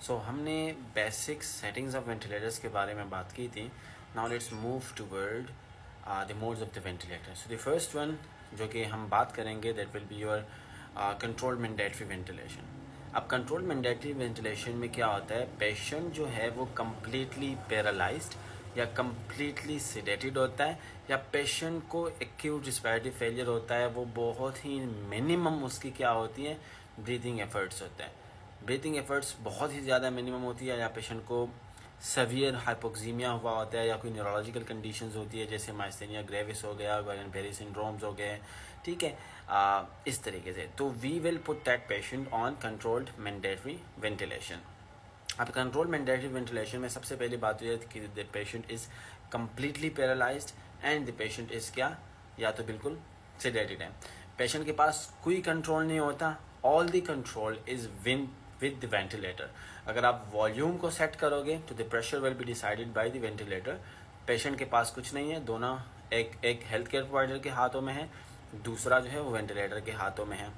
सो हमने basic settings of ventilators के बारे में बात की थी. Now let's move toward the modes of the ventilator. So the first one जो कि हम बात करेंगे that will be your controlled mandatory ventilation. अब कंट्रोल्ड मैंडेटरी वेंटिलेशन में क्या होता है, पेशेंट जो है वो कम्प्लीटली पैरालाइज्ड या कम्प्लीटली सेडेटेड होता है, या पेशेंट को एक्यूट रिस्पिरेटरी फेलियर होता है, वो बहुत ही मिनिमम उसकी क्या होती है, ब्रीथिंग एफर्ट्स होते हैं. ब्रीथिंग एफर्ट्स बहुत ही ज़्यादा मिनिमम होती है, या पेशेंट को सवियर हाइपोक्सीमिया हुआ होता है, या कोई न्यूरोलॉजिकल कंडीशंस होती है जैसे माइस्थेनिया ग्रेविस हो गया, गुएलेन-बेरी सिंड्रोम्स हो गए, ठीक है, इस तरीके से. तो we will put that patient on controlled mandatory ventilation. अब कंट्रोल्ड मैंडेटरी वेंटिलेशन में सबसे पहली बात यह है कि the patient is completely paralysed and the patient is क्या, या तो बिल्कुल सेडेटेड है. पेशेंट के पास कोई कंट्रोल नहीं होता, all the control is with the ventilator. अगर आप वॉल्यूम को सेट करोगे तो the pressure will be decided by the ventilator. Patient के पास कुछ नहीं है, दोनों एक हेल्थ केयर प्रोवाइडर के हाथों में है, दूसरा जो है वो वेंटिलेटर के हाथों में है.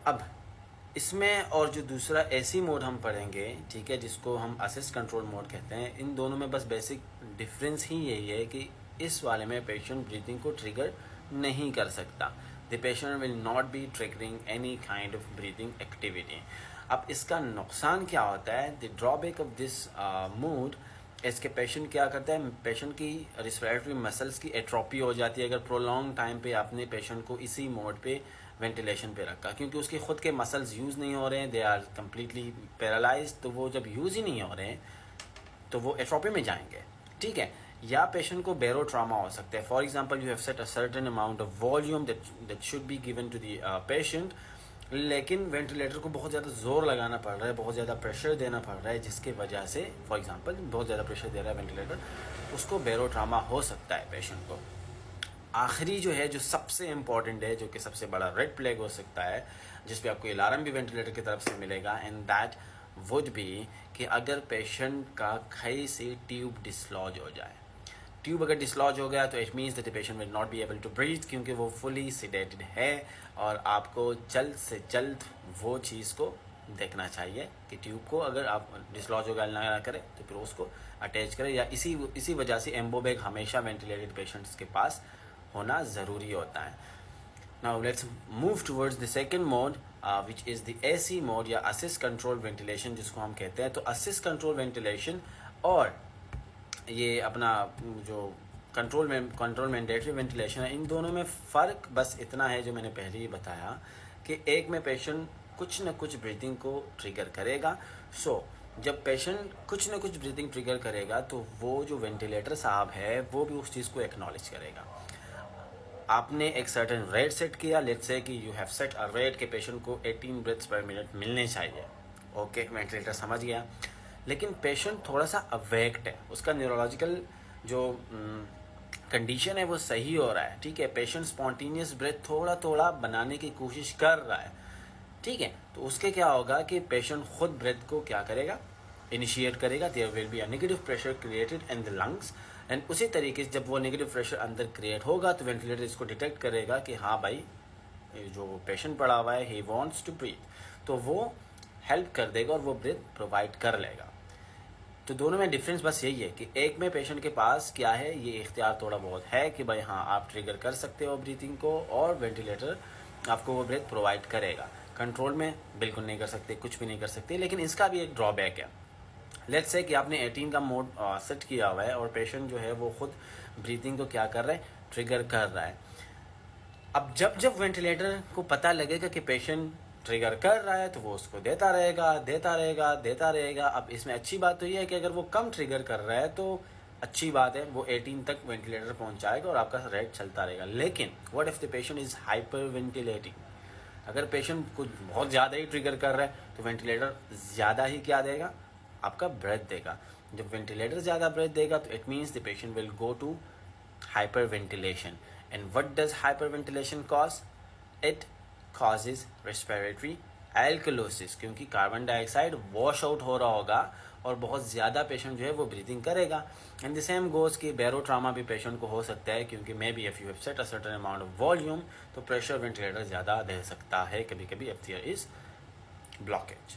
अब इसमें और जो दूसरा एसी मोड हम पढ़ेंगे, ठीक है, जिसको हम असिस्ट कंट्रोल मोड कहते हैं, इन दोनों में बस बेसिक डिफरेंस ही यही है कि इस वाले में पेशेंट ब्रीथिंग को ट्रिगर नहीं कर सकता. The patient will not B triggering any kind of breathing activity. अब इसका नुकसान क्या होता है, the drawback of this mode, इसके पेशेंट क्या करता है, पेशेंट की रिस्पिरेटरी मसल्स की एट्रोपी हो जाती है अगर प्रोलॉन्ग टाइम पे आपने पेशेंट को इसी मोड पे वेंटिलेशन पे रखा, क्योंकि उसके खुद के मसल्स यूज़ नहीं हो रहे हैं, दे आर कम्प्लीटली पैरालाइज. तो वो जब यूज़ ही नहीं हो रहे हैं तो वो एट्रोपी में जाएंगे, ठीक है. या पेशेंट को बेरो ट्रामा हो सकता है. For example you have set a certain amount of volume that should be given to the patient, लेकिन वेंटिलेटर को बहुत ज़्यादा जोर लगाना पड़ रहा है, बहुत ज़्यादा प्रेशर देना पड़ रहा है, जिसके वजह से फॉर एग्जांपल बहुत ज़्यादा प्रेशर दे रहा है वेंटिलेटर, उसको बेरो ट्रामा हो सकता है पेशेंट को. आखिरी जो है, जो सबसे इम्पॉर्टेंट है, जो कि सबसे बड़ा रेड फ्लैग हो सकता है, जिस पे आपको अलार्म भी वेंटिलेटर की तरफ से मिलेगा, एंड दैट वुड बी कि अगर पेशेंट का खई से ट्यूब डिसलॉज हो जाए. ट्यूब अगर डिसलॉज हो गया तो it means that the patient will not be able to breathe, क्योंकि वो फुली सेडेटेड है. और आपको जल्द से जल्द वो चीज़ को देखना चाहिए कि ट्यूब को अगर आप डिसलॉज हो गया ना करें तो फिर उसको अटैच करें, या इसी वजह से एम्बो बैग हमेशा वेंटिलेटेड पेशेंट्स के पास होना ज़रूरी होता है. Now let's move towards the second mode which is the AC mode या असिस्ट कंट्रोल वेंटिलेशन जिसको हम कहते हैं. तो असिस्ट कंट्रोल वेंटिलेशन और ये अपना जो कंट्रोल मैंडेटरी वेंटिलेशन है, इन दोनों में फ़र्क बस इतना है जो मैंने पहले ही बताया कि एक में पेशेंट कुछ न कुछ ब्रीथिंग को ट्रिगर करेगा. जब पेशेंट कुछ न कुछ ब्रीथिंग ट्रिगर करेगा तो वो जो वेंटिलेटर साहब है वो भी उस चीज़ को एक्नॉलेज करेगा. आपने एक सर्टेन रेट सेट किया, लेट्स से कि you have set a rate के पेशेंट को 18 ब्रेथ्स पर मिनट मिलने चाहिए. ओके, वेंटिलेटर समझ गया, लेकिन पेशेंट थोड़ा सा अवेक्ट है, उसका न्यूरोलॉजिकल जो कंडीशन है वो सही हो रहा है, ठीक है. पेशेंट स्पॉन्टेनियस ब्रेथ थोड़ा थोड़ा बनाने की कोशिश कर रहा है, ठीक है. तो उसके क्या होगा कि पेशेंट खुद ब्रेथ को क्या करेगा, इनिशिएट करेगा. There will be a negative pressure created in the lungs, and उसी तरीके से जब वो नेगेटिव प्रेशर अंदर क्रिएट होगा तो वेंटिलेटर इसको डिटेक्ट करेगा कि हाँ भाई, जो पेशेंट पड़ा हुआ है ही वॉन्ट्स टू ब्रीथ, तो वो हेल्प कर देगा और वो ब्रेथ प्रोवाइड कर लेगा. तो दोनों में डिफरेंस बस यही है कि एक में पेशेंट के पास क्या है, ये इख्तियार थोड़ा बहुत है कि भाई हाँ आप ट्रिगर कर सकते हो ब्रीथिंग को, और वेंटिलेटर आपको वो ब्रेथ प्रोवाइड करेगा. कंट्रोल में बिल्कुल नहीं कर सकते, कुछ भी नहीं कर सकते. लेकिन इसका भी एक ड्रॉबैक है. लेट्स से कि आपने 18 का मोड सेट किया हुआ है और पेशेंट जो है वो खुद ब्रीथिंग को क्या कर रहा है, ट्रिगर कर रहा है. अब जब वेंटिलेटर को पता लगेगा कि पेशेंट ट्रिगर कर रहा है तो वो उसको देता रहेगा. अब इसमें अच्छी बात तो ये है कि अगर वो कम ट्रिगर कर रहा है तो अच्छी बात है, वो 18 तक वेंटिलेटर पहुंचाएगा और आपका रेट चलता रहेगा. लेकिन what if the patient is hyper ventilating, अगर पेशेंट कुछ बहुत ज़्यादा ही ट्रिगर कर रहा है तो वेंटिलेटर ज़्यादा ही क्या देगा, आपका ब्रेथ देगा. जब वेंटिलेटर ज़्यादा ब्रेथ देगा तो it means the patient will go to hyperventilation. And what does hyperventilation cause? It causes respiratory alkalosis, क्योंकि कार्बन डाइऑक्साइड वॉश आउट हो रहा होगा और बहुत ज़्यादा पेशेंट जो है वो ब्रीथिंग करेगा. एंड द सेम गोज कि बेरो ट्रामा भी पेशेंट को हो सकता है, क्योंकि may be if you have set a certain amount of volume तो प्रेशर वेंटिलेटर ज़्यादा दे सकता है कभी कभी if there is blockage.